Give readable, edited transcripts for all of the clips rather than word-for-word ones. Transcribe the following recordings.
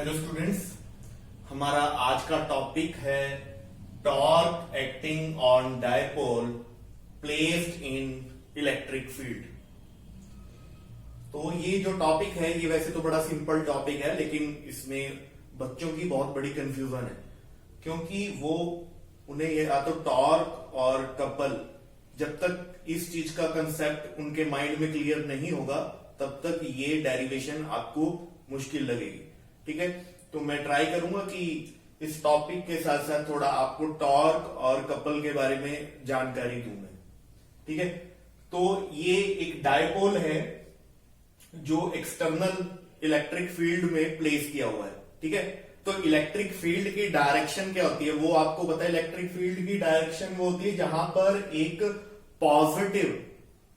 Hello students, हमारा आज का टॉपिक है torque acting on dipole placed in electric field. तो ये जो टॉपिक है ये वैसे तो बड़ा सिंपल टॉपिक है, लेकिन इसमें बच्चों की बहुत बड़ी कंफ्यूजन है, क्योंकि वो उन्हें ये या तो टॉर्क और कपल, जब तक इस चीज का कंसेप्ट उनके माइंड में क्लियर नहीं होगा तब तक ये डेरिवेशन आपको मुश्किल लगेगी। ठीक है, तो मैं ट्राई करूंगा कि इस टॉपिक के साथ साथ थोड़ा आपको टॉर्क और कपल के बारे में जानकारी दूं मैं। ठीक है, तो ये एक डायपोल है जो एक्सटर्नल इलेक्ट्रिक फील्ड में प्लेस किया हुआ है। ठीक है, तो इलेक्ट्रिक फील्ड की डायरेक्शन क्या होती है वो आपको पता है। इलेक्ट्रिक फील्ड की डायरेक्शन वो होती है जहां पर एक पॉजिटिव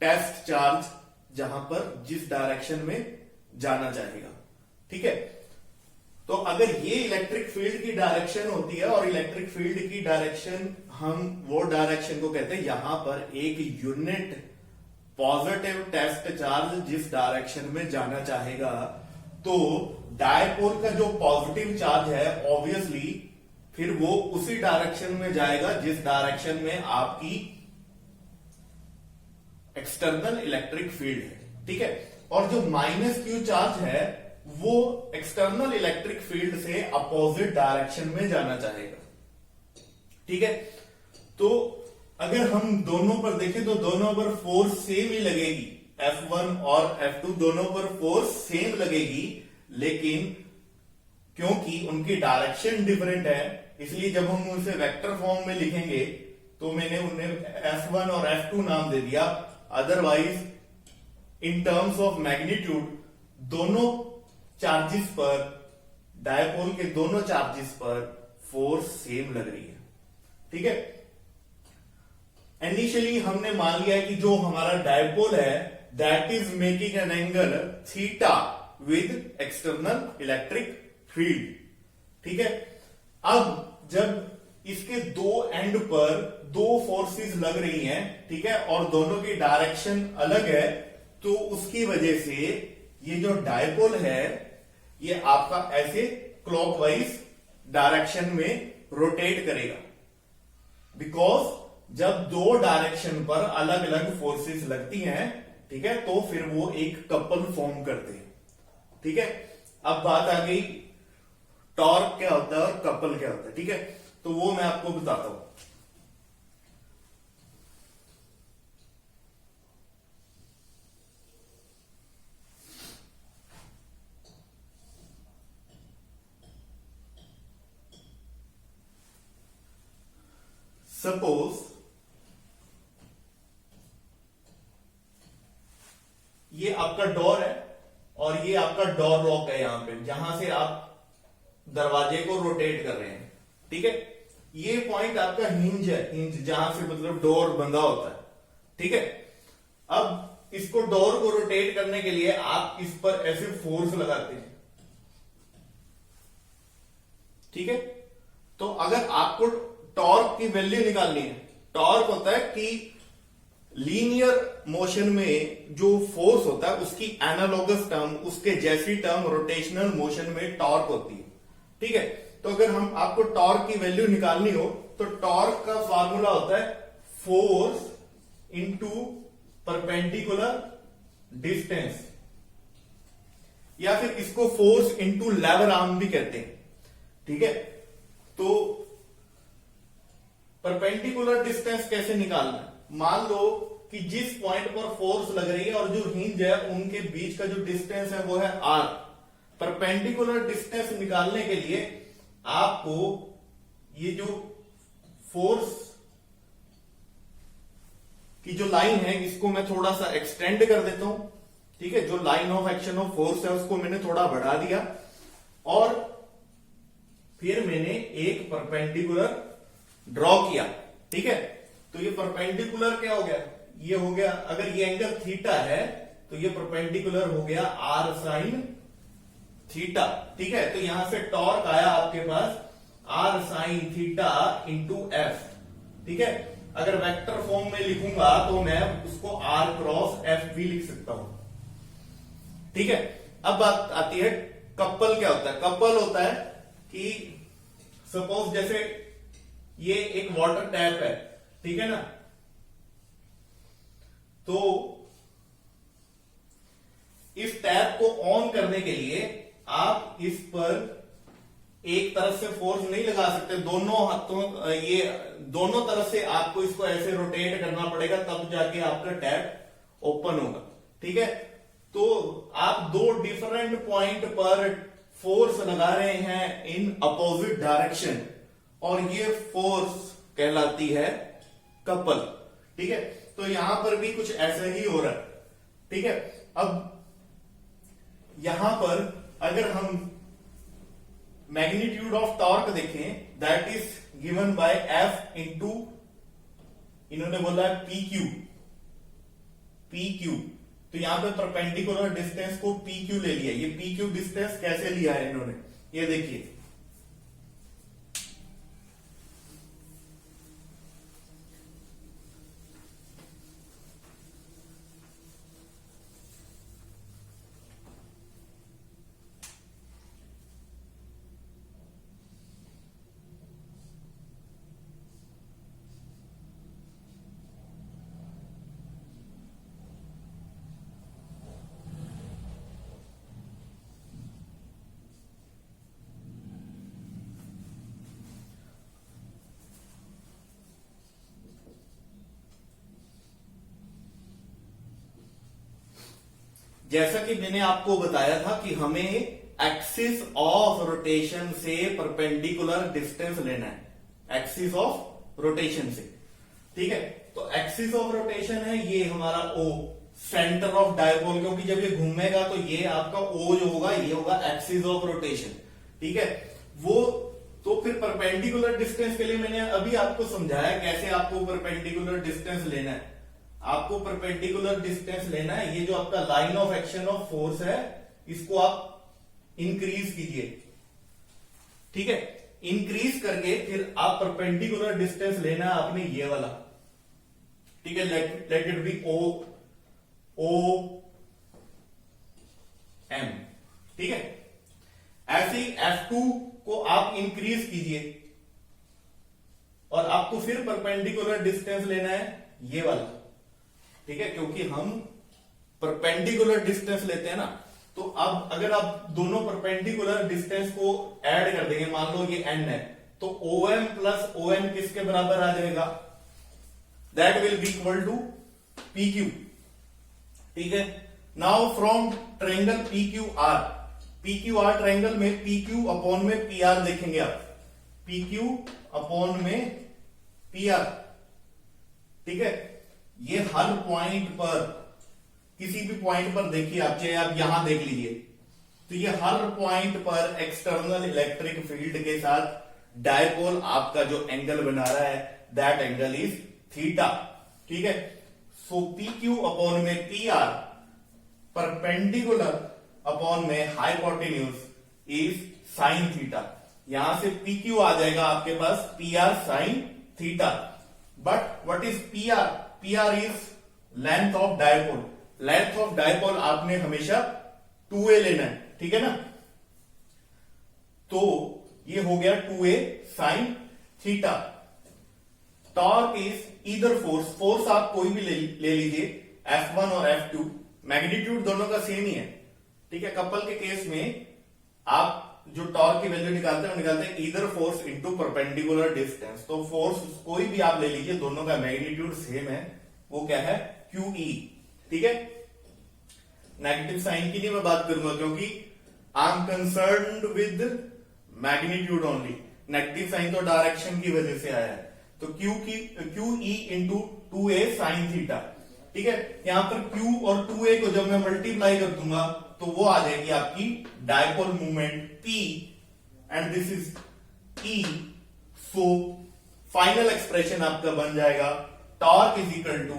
टेस्ट चार्ज जहां पर जिस डायरेक्शन में जाना चाहेगा। ठीक है, तो अगर ये इलेक्ट्रिक फील्ड की डायरेक्शन होती है और इलेक्ट्रिक फील्ड की डायरेक्शन हम वो डायरेक्शन को कहते हैं यहां पर एक यूनिट पॉजिटिव टेस्ट चार्ज जिस डायरेक्शन में जाना चाहेगा, तो डायपोल का जो पॉजिटिव चार्ज है ऑब्वियसली फिर वो उसी डायरेक्शन में जाएगा जिस डायरेक्शन में आपकी एक्सटर्नल इलेक्ट्रिक फील्ड है। ठीक है, और जो माइनस क्यू चार्ज है वो एक्सटर्नल इलेक्ट्रिक फील्ड से अपोजिट डायरेक्शन में जाना चाहेगा। ठीक है, तो अगर हम दोनों पर देखें तो दोनों पर फोर्स सेम ही लगेगी, F1 और F2 दोनों पर फोर्स सेम लगेगी, लेकिन क्योंकि उनकी डायरेक्शन डिफरेंट है इसलिए जब हम उसे वेक्टर फॉर्म में लिखेंगे तो मैंने उन्हें F1 और F2 नाम दे दिया। Otherwise in terms of magnitude दोनों चार्जेस पर, डायपोल के दोनों चार्जेस पर फोर्स सेम लग रही है। ठीक है, इनिशियली हमने मान लिया है कि जो हमारा डायपोल है that is making an angle theta with external electric field. ठीक है, अब जब इसके दो एंड पर दो फोर्सेस लग रही हैं, ठीक है, और दोनों की डायरेक्शन अलग है, तो उसकी वजह से ये जो डायपोल है ये आपका ऐसे क्लॉकवाइज डायरेक्शन में रोटेट करेगा, बिकॉज जब दो डायरेक्शन पर अलग अलग फोर्सेस लगती हैं, ठीक है, तो फिर वो एक कपल फॉर्म करते हैं। ठीक है, अब बात आ गई टॉर्क क्या होता है और कपल क्या होता है। ठीक है, तो वो मैं आपको बताता हूं। सपोज ये आपका डोर है और ये आपका डोर लॉक है, यहां पे जहां से आप दरवाजे को रोटेट कर रहे हैं। ठीक है, ये पॉइंट आपका हिंज है, हिंज जहां से मतलब डोर बंधा होता है। ठीक है, अब इसको डोर को रोटेट करने के लिए आप इस पर ऐसे फोर्स लगाते हैं। ठीक है, तो अगर आपको टॉर्क की वैल्यू निकालनी है, टॉर्क होता है कि लीनियर मोशन में जो फोर्स होता है उसकी एनालॉगस टर्म, उसके जैसी टर्म रोटेशनल मोशन में टॉर्क होती है। ठीक है, तो अगर हम आपको टॉर्क की वैल्यू निकालनी हो तो टॉर्क का फार्मूला होता है फोर्स इनटू परपेंडिकुलर डिस्टेंस, या फिर इसको फोर्स इनटू लेवर आर्म भी कहते हैं। ठीक है, तो परपेंडिकुलर डिस्टेंस कैसे निकालना है? मान लो कि जिस पॉइंट पर फोर्स लग रही है और जो हिंज है उनके बीच का जो डिस्टेंस है वो है r। परपेंडिकुलर डिस्टेंस निकालने के लिए आपको ये जो फोर्स की जो लाइन है इसको मैं थोड़ा सा एक्सटेंड कर देता हूं। ठीक है, जो line of action of force है उसको मैंने थोड़ा बढ़ा दिया और फिर मैंने एक परपेंडिकुलर ड्रॉ किया। ठीक है, तो ये परपेंडिकुलर क्या हो गया, ये हो गया, अगर ये एंगल थीटा है तो ये परपेंडिकुलर हो गया r साइन थीटा। ठीक है, तो यहां से टॉर्क आया आपके पास r sine theta into F. ठीक है, अगर वेक्टर फॉर्म में लिखूंगा तो मैं उसको r क्रॉस एफ भी लिख सकता हूं। ठीक है, अब बात आती है कपल क्या होता है? कपल होता है कि सपोज जैसे ये एक वाटर टैप है, ठीक है ना, तो इस टैप को ऑन करने के लिए आप इस पर एक तरफ से फोर्स नहीं लगा सकते, दोनों हाथों ये दोनों तरफ से आपको इसको ऐसे रोटेट करना पड़ेगा, तब जाके आपका टैप ओपन होगा, ठीक है। तो आप दो डिफरेंट पॉइंट पर फोर्स लगा रहे हैं इन अपोजिट डायरेक्शन, और ये फोर्स कहलाती है कपल, ठीक है। तो यहां पर भी कुछ ऐसा ही हो रहा है, ठीक है। अब यहां पर अगर हम मैग्नीट्यूड ऑफ टॉर्क देखें, that is given by F into, इन्होंने बोला है पी क्यू, पी क्यू, तो यहां पे परपेंडिकुलर डिस्टेंस को पी क्यू ले लिया। ये पी क्यू डिस्टेंस कैसे लिया है इन्होंने, ये देखिए, जैसा कि मैंने आपको बताया था कि हमें एक्सिस ऑफ रोटेशन से परपेंडिकुलर डिस्टेंस लेना है, एक्सिस ऑफ रोटेशन से, ठीक है। तो एक्सिस ऑफ रोटेशन है ये हमारा ओ, सेंटर ऑफ डायपोल, क्योंकि जब ये घूमेगा तो ये आपका ओ जो होगा ये होगा एक्सिस ऑफ रोटेशन, ठीक है। वो तो फिर परपेंडिकुलर डिस्टेंस के लिए मैंने अभी आपको समझाया कैसे आपको परपेंडिकुलर डिस्टेंस लेना है। आपको परपेंडिकुलर डिस्टेंस लेना है, ये जो आपका line of action of force है इसको आप इंक्रीज कीजिए, ठीक है। इंक्रीज करके फिर आप परपेंडिकुलर डिस्टेंस लेना है आपने ये वाला, ठीक है। Let it be O M, ठीक है। ऐसे ही F2 को आप इंक्रीज कीजिए और आपको फिर परपेंडिकुलर डिस्टेंस लेना है ये वाला, ठीक है। क्योंकि हम परपेंडिकुलर डिस्टेंस लेते हैं ना, तो अब अगर आप दोनों परपेंडिकुलर डिस्टेंस को ऐड कर देंगे, मान लो ये n है, तो OM प्लस ON किसके बराबर आ जाएगा? That will be equal to PQ, ठीक है। Now from triangle PQR triangle में PQ अपॉन में PR देखेंगे आप, PQ अपॉन में PR, ठीक है। ये हर पॉइंट पर, किसी भी पॉइंट पर देखिए आप, चाहे आप यहां देख लीजिए, तो ये हर पॉइंट पर एक्सटर्नल इलेक्ट्रिक फील्ड के साथ डायपोल आपका जो एंगल बना रहा है दैट एंगल इज थीटा, ठीक है। सो PQ अपॉन में PR परपेंडिकुलर अपॉन में हाइपोटेन्यूज इज साइन थीटा। यहां से PQ आ जाएगा आपके पास PR sine theta. But what is PR? PR is length of dipole. Length of dipole आपने हमेशा 2a लेना है, ठीक है ना। तो ये हो गया 2a sine theta. Torque is either force आप कोई भी ले लीजिए, F1 और F2, मैग्नीट्यूड दोनों का सेम ही है, ठीक है। कपल के केस में आप जो टॉर्क की वैल्यू निकालते हैं वो निकालते हैं either force into perpendicular distance. तो फोर्स कोई भी आप ले लीजिए, दोनों का मैग्नीट्यूड सेम है, वो क्या है? QE, ठीक है। नेगेटिव साइन की नहीं मैं बात करूंगा क्योंकि I am concerned with magnitude only. Negative sign तो डायरेक्शन की वजह से आया है, तो QE into 2a sine theta, ठीक है। यहां पर Q और 2a को जब मैं मल्टीप्लाई कर दूंगा तो वो आ जाएगी आपकी dipole movement P and this is E। So final expression आपका बन जाएगा torque is equal to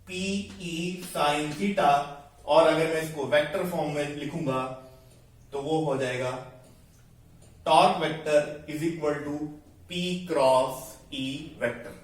PE sine theta, और अगर मैं इसको वेक्टर फॉर्म में लिखूंगा तो वो हो जाएगा torque vector is equal to P cross E vector.